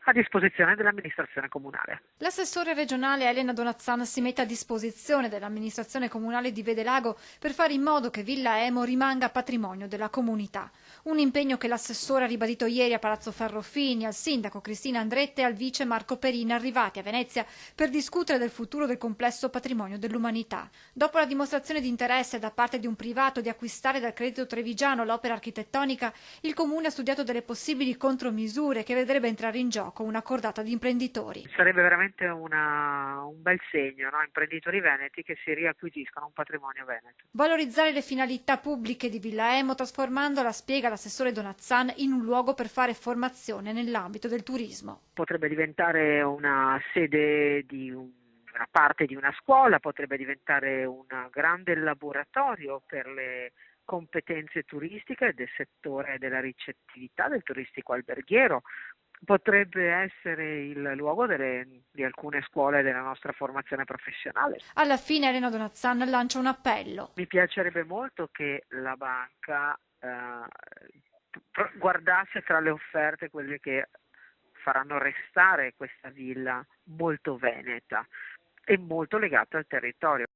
a disposizione dell'amministrazione comunale. L'assessore regionale Elena Donazzan si mette a disposizione dell'amministrazione comunale di Vedelago per fare in modo che Villa Emo rimanga patrimonio della comunità. Un impegno che l'assessore ha ribadito ieri a Palazzo Ferrofini, al sindaco Cristina Andretta e al vice Marco Perin, arrivati a Venezia per discutere del futuro del complesso patrimonio dell'umanità. Dopo la dimostrazione di interesse da parte di un privato di acquistare dal Credito Trevigiano l'opera architettonica, il comune ha studiato delle possibili contromisure che vedrebbe entrare in gioco una cordata di imprenditori. Sarebbe veramente un bel segno, no? Imprenditori veneti che si riacquisiscono un patrimonio veneto. Valorizzare le finalità pubbliche di Villa Emo trasformandola, spiega l'assessore Donazzan, in un luogo per fare formazione nell'ambito del turismo. Potrebbe diventare una sede di una parte di una scuola, potrebbe diventare un grande laboratorio per le competenze turistiche del settore della ricettività, del turistico alberghiero. Potrebbe essere il luogo di alcune scuole della nostra formazione professionale. Alla fine Elena Donazzan lancia un appello. Mi piacerebbe molto che la banca guardasse tra le offerte quelle che faranno restare questa villa molto veneta e molto legata al territorio.